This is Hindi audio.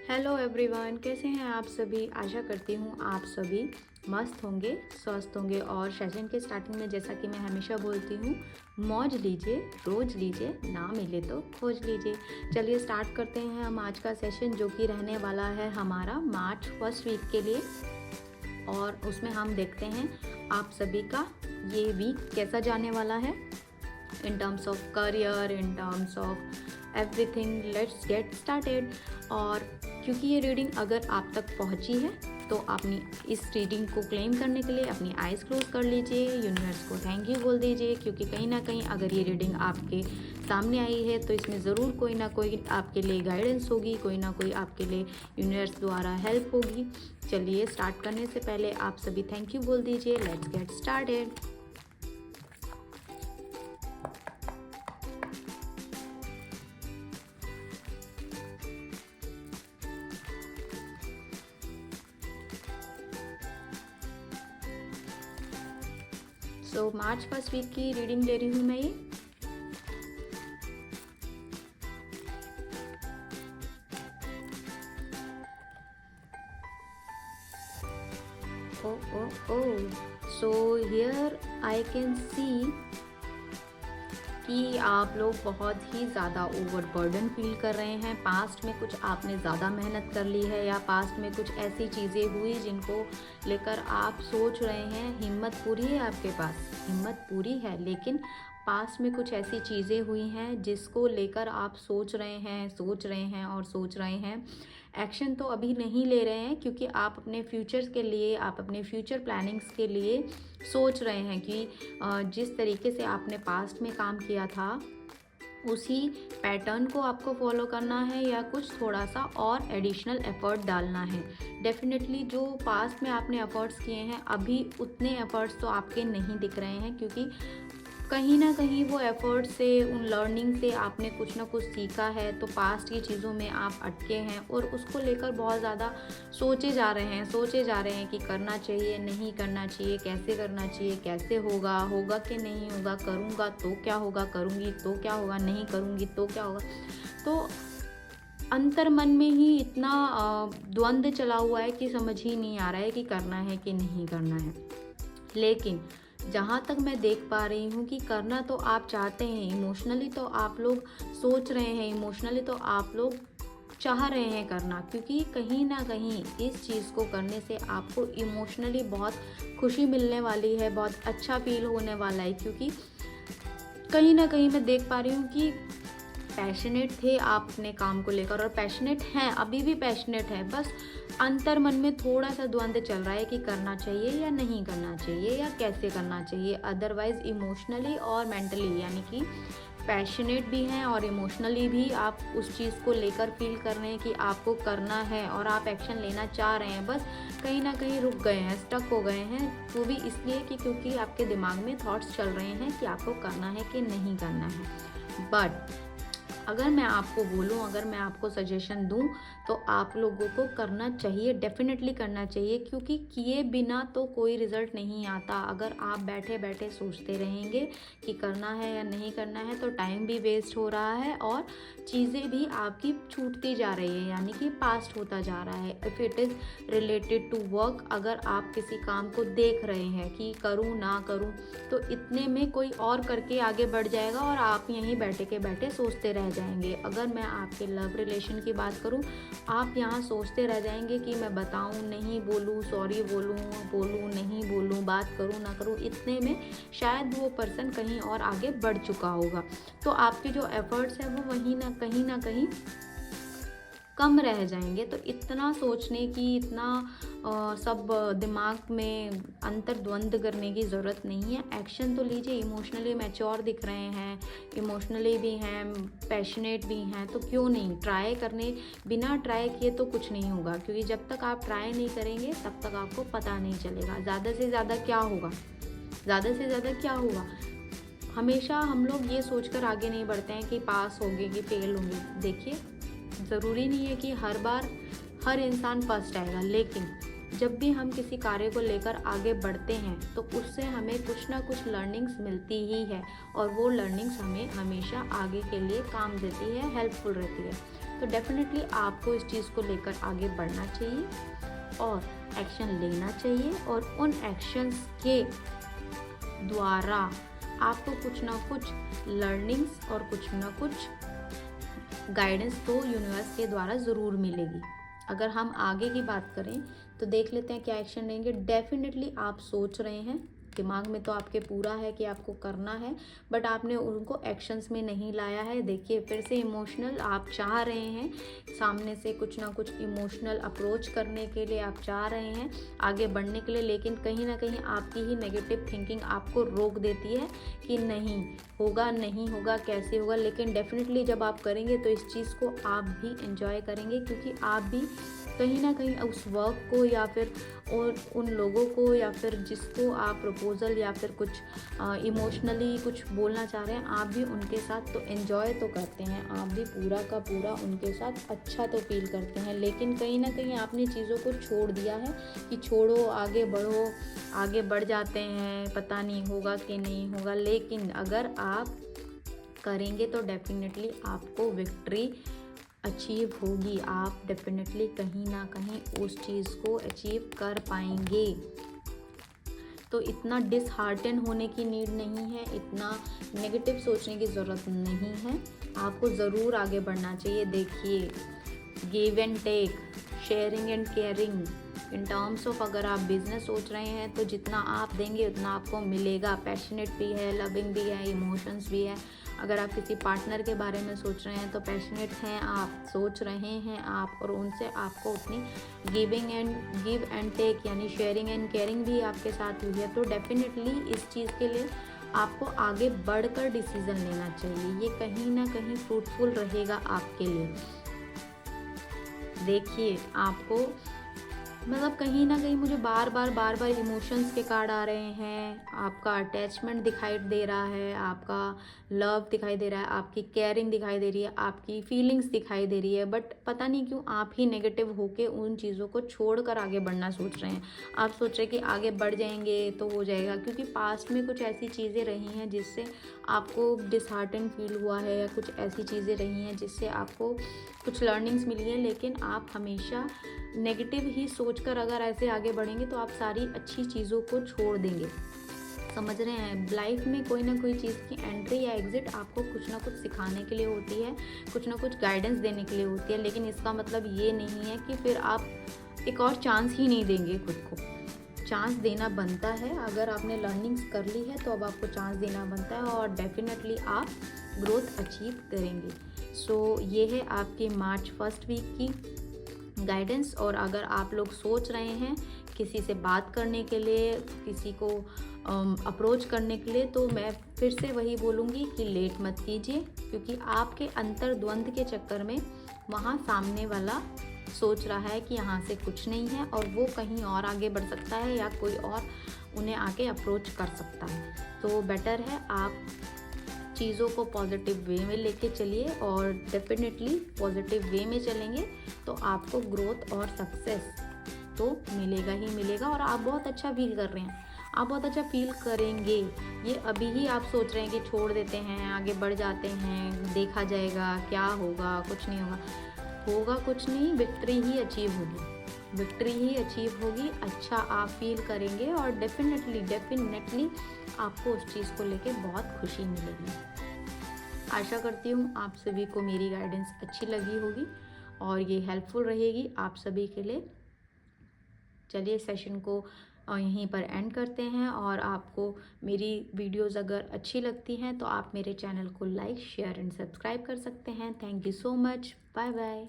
हेलो एवरीवन, कैसे हैं आप सभी। आशा करती हूँ आप सभी मस्त होंगे, स्वस्थ होंगे। और सेशन के स्टार्टिंग में जैसा कि मैं हमेशा बोलती हूँ, मौज लीजिए, रोज लीजिए, ना मिले तो खोज लीजिए। चलिए स्टार्ट करते हैं हम आज का सेशन, जो कि रहने वाला है हमारा मार्च फर्स्ट वीक के लिए। और उसमें हम देखते हैं आप सभी का ये वीक कैसा जाने वाला है इन terms of career, in terms of everything. Let's get started. और क्योंकि ये रीडिंग अगर आप तक पहुंची है तो अपनी इस रीडिंग को क्लेम करने के लिए अपनी आइज़ क्लोज कर लीजिए, यूनिवर्स को थैंक यू बोल दीजिए। क्योंकि कहीं ना कहीं अगर ये रीडिंग आपके सामने आई है तो इसमें ज़रूर कोई ना कोई आपके लिए गाइडेंस होगी, कोई ना कोई आपके लिए यूनिवर्स द्वारा हेल्प होगी। चलिए स्टार्ट करने से पहले आप सभी थैंक यू बोल दीजिए। Let's get started. तो मार्च फर्स्ट वीक की रीडिंग ले रही हूँ मैं ये। So here I can see कि आप लोग बहुत ही ज़्यादा ओवरबर्डन फील कर रहे हैं। पास्ट में कुछ आपने ज़्यादा मेहनत कर ली है, या पास्ट में कुछ ऐसी चीज़ें हुई जिनको लेकर आप सोच रहे हैं। हिम्मत पूरी है आपके पास, हिम्मत पूरी है, लेकिन पास्ट में कुछ ऐसी चीज़ें हुई हैं जिसको लेकर आप सोच रहे हैं। एक्शन तो अभी नहीं ले रहे हैं, क्योंकि आप अपने फ्यूचर्स के लिए, आप अपने फ्यूचर प्लानिंग्स के लिए सोच रहे हैं कि जिस तरीके से आपने पास्ट में काम किया था उसी पैटर्न को आपको फॉलो करना है, या कुछ थोड़ा सा और एडिशनल एफर्ट डालना है। डेफिनेटली जो पास्ट में आपने एफर्ट्स किए हैं, अभी उतने एफर्ट्स तो आपके नहीं दिख रहे हैं, क्योंकि कहीं ना कहीं वो एफर्ट से, उन लर्निंग से आपने कुछ ना कुछ सीखा है। तो पास्ट की चीज़ों में आप अटके हैं और उसको लेकर बहुत ज़्यादा सोचे जा रहे हैं कि करना चाहिए, नहीं करना चाहिए, कैसे करना चाहिए, कैसे होगा, होगा कि नहीं होगा, करूँगा तो क्या होगा, करूँगी तो क्या होगा, नहीं करूँगी तो क्या होगा। तो अंतर मन में ही इतना द्वंद्व चला हुआ है कि समझ ही नहीं आ रहा है कि करना है कि नहीं करना है। लेकिन जहाँ तक मैं देख पा रही हूँ कि करना तो आप चाहते हैं, इमोशनली तो आप लोग सोच रहे हैं, इमोशनली तो आप लोग चाह रहे हैं करना, क्योंकि कहीं ना कहीं इस चीज़ को करने से आपको इमोशनली बहुत खुशी मिलने वाली है, बहुत अच्छा फील होने वाला है। क्योंकि कहीं ना कहीं मैं देख पा रही हूँ कि पैशनेट थे आप अपने काम को लेकर, और पैशनेट हैं, अभी भी पैशनेट है। बस अंतर मन में थोड़ा सा द्वंद्व चल रहा है कि करना चाहिए या नहीं करना चाहिए, या कैसे करना चाहिए। अदरवाइज इमोशनली और मेंटली, यानी कि पैशनेट भी हैं और इमोशनली भी आप उस चीज़ को लेकर फील कर रहे हैं कि आपको करना है और आप एक्शन लेना चाह रहे हैं। बस कहीं ना कहीं रुक गए हैं, स्टक हो गए हैं। वो भी इसलिए कि क्योंकि आपके दिमाग में थॉट्स चल रहे हैं कि आपको करना है कि नहीं करना है। बट अगर मैं आपको बोलूँ, अगर मैं आपको सजेशन दूँ, तो आप लोगों को करना चाहिए, डेफिनेटली करना चाहिए। क्योंकि किए बिना तो कोई रिज़ल्ट नहीं आता। अगर आप बैठे बैठे सोचते रहेंगे कि करना है या नहीं करना है, तो टाइम भी वेस्ट हो रहा है और चीज़ें भी आपकी छूटती जा रही है, यानी कि पास्ट होता जा रहा है। If it is related to work, अगर आप किसी काम को देख रहे हैं कि करूँ ना करूँ, तो इतने में कोई और करके आगे बढ़ जाएगा और आप यहीं बैठे के बैठे सोचते रह जाएंगे। अगर मैं आपके लव रिलेशन की बात करूं, आप यहाँ सोचते रह जाएंगे कि मैं बताऊं, नहीं बोलूं, सॉरी बोलूं, नहीं बोलूं, बात करूं ना करूं। इतने में शायद वो पर्सन कहीं और आगे बढ़ चुका होगा। तो आपके जो एफर्ट्स हैं वो वहीं ना कहीं कम रह जाएंगे। तो इतना सोचने की, इतना सब दिमाग में अंतर द्वंद्व करने की ज़रूरत नहीं है। एक्शन तो लीजिए। इमोशनली मैच्योर दिख रहे हैं, इमोशनली भी हैं, पैशनेट भी हैं, तो क्यों नहीं ट्राई करने। बिना ट्राई किए तो कुछ नहीं होगा, क्योंकि जब तक आप ट्राई नहीं करेंगे तब तक आपको पता नहीं चलेगा ज़्यादा से ज़्यादा क्या होगा। हमेशा हम लोग ये सोचकर आगे नहीं बढ़ते हैं कि पास होंगे कि फेल होंगे। देखिए, ज़रूरी नहीं है कि हर बार हर इंसान फर्स्ट आएगा, लेकिन जब भी हम किसी कार्य को लेकर आगे बढ़ते हैं तो उससे हमें कुछ ना कुछ लर्निंग्स मिलती ही है, और वो लर्निंग्स हमें हमेशा आगे के लिए काम देती है, हेल्पफुल रहती है। तो डेफिनेटली आपको इस चीज़ को लेकर आगे बढ़ना चाहिए और एक्शन लेना चाहिए, और उन एक्शंस के द्वारा आपको कुछ ना कुछ लर्निंग्स और कुछ ना कुछ गाइडेंस तो यूनिवर्स के द्वारा ज़रूर मिलेगी। अगर हम आगे की बात करें तो देख लेते हैं क्या एक्शन लेंगे। डेफिनेटली आप सोच रहे हैं, दिमाग में तो आपके पूरा है कि आपको करना है, बट आपने उनको एक्शंस में नहीं लाया है। देखिए फिर से इमोशनल आप चाह रहे हैं, सामने से कुछ ना कुछ इमोशनल अप्रोच करने के लिए आप चाह रहे हैं, आगे बढ़ने के लिए, लेकिन कहीं ना कहीं आपकी ही नेगेटिव थिंकिंग आपको रोक देती है कि नहीं होगा, नहीं होगा, कैसे होगा। लेकिन डेफिनेटली जब आप करेंगे तो इस चीज़ को आप भी एंजॉय करेंगे, क्योंकि आप भी कहीं ना कहीं उस वर्क को या फिर और उन लोगों को या फिर जिसको आप प्रपोज़ल या फिर कुछ इमोशनली कुछ बोलना चाह रहे हैं, आप भी उनके साथ तो एंजॉय तो करते हैं, आप भी पूरा का पूरा उनके साथ अच्छा तो फील करते हैं। लेकिन कहीं ना कहीं आपने चीज़ों को छोड़ दिया है कि छोड़ो, आगे बढ़ो, आगे बढ़ जाते हैं, पता नहीं होगा कि नहीं होगा। लेकिन अगर आप करेंगे तो डेफिनेटली आपको विक्ट्री अचीव होगी, आप डेफिनेटली कहीं ना कहीं उस चीज़ को अचीव कर पाएंगे। तो इतना डिसहार्टन होने की नीड नहीं है, इतना नेगेटिव सोचने की ज़रूरत नहीं है, आपको ज़रूर आगे बढ़ना चाहिए। देखिए give and take, sharing and caring, in terms of अगर आप बिजनेस सोच रहे हैं तो जितना आप देंगे उतना आपको मिलेगा। पैशनेट भी है, लविंग भी है, इमोशंस भी है। अगर आप किसी पार्टनर के बारे में सोच रहे हैं तो पैशनेट हैं आप, सोच रहे हैं आप, और उनसे आपको अपनी गिव एंड टेक यानी शेयरिंग एंड केयरिंग भी आपके साथ हुई है। तो डेफिनेटली इस चीज़ के लिए आपको आगे बढ़कर डिसीज़न लेना चाहिए, ये कहीं ना कहीं फ्रूटफुल रहेगा आपके लिए। देखिए आपको मतलब कहीं ना कहीं मुझे बार बार इमोशंस के कार्ड आ रहे हैं, आपका अटैचमेंट दिखाई दे रहा है, आपका लव दिखाई दे रहा है, आपकी केयरिंग दिखाई दे रही है, आपकी फीलिंग्स दिखाई दे रही है, बट पता नहीं क्यों आप ही नेगेटिव होके उन चीज़ों को छोड़कर आगे बढ़ना सोच रहे हैं। आप सोच रहे हैं कि आगे बढ़ जाएंगे तो हो जाएगा, क्योंकि पास्ट में कुछ ऐसी चीज़ें रही हैं जिससे आपको डिसहार्टन फील हुआ है, या कुछ ऐसी चीज़ें रही हैं जिससे आपको कुछ लर्निंग्स मिली है। लेकिन आप हमेशा नेगेटिव ही सोचकर अगर ऐसे आगे बढ़ेंगे तो आप सारी अच्छी चीज़ों को छोड़ देंगे। समझ रहे हैं, लाइफ में कोई ना कोई चीज़ की एंट्री या एग्जिट आपको कुछ ना कुछ सिखाने के लिए होती है, कुछ ना कुछ गाइडेंस देने के लिए होती है। लेकिन इसका मतलब ये नहीं है कि फिर आप एक और चांस ही नहीं देंगे खुद को। चांस देना बनता है, अगर आपने लर्निंग्स कर ली है तो अब आपको चांस देना बनता है, और डेफिनेटली आप ग्रोथ अचीव करेंगे। सो ये है आपकी मार्च फर्स्ट वीक की गाइडेंस। और अगर आप लोग सोच रहे हैं किसी से बात करने के लिए, किसी को अप्रोच करने के लिए, तो मैं फिर से वही बोलूँगी कि लेट मत कीजिए, क्योंकि आपके अंतर्द्वंद के चक्कर में वहाँ सामने वाला सोच रहा है कि यहाँ से कुछ नहीं है और वो कहीं और आगे बढ़ सकता है या कोई और उन्हें आके अप्रोच कर सकता है। तो बेटर है आप चीज़ों को पॉजिटिव वे में लेके चलिए, और डेफिनेटली पॉजिटिव वे में चलेंगे तो आपको ग्रोथ और सक्सेस तो मिलेगा ही मिलेगा। और आप बहुत अच्छा फील कर रहे हैं, आप बहुत अच्छा फील करेंगे। ये अभी ही आप सोच रहे हैं कि छोड़ देते हैं, आगे बढ़ जाते हैं, देखा जाएगा क्या होगा, कुछ नहीं होगा, होगा कुछ नहीं, विक्ट्री ही अचीव होगी, विक्ट्री ही अचीव होगी। अच्छा आप फील करेंगे और डेफिनेटली आपको उस चीज़ को लेके बहुत खुशी मिलेगी। आशा करती हूँ आप सभी को मेरी गाइडेंस अच्छी लगी होगी और ये हेल्पफुल रहेगी आप सभी के लिए। चलिए सेशन को यहीं पर एंड करते हैं, और आपको मेरी वीडियोस अगर अच्छी लगती हैं तो आप मेरे चैनल को लाइक, शेयर एंड सब्सक्राइब कर सकते हैं। Thank you so much, bye bye.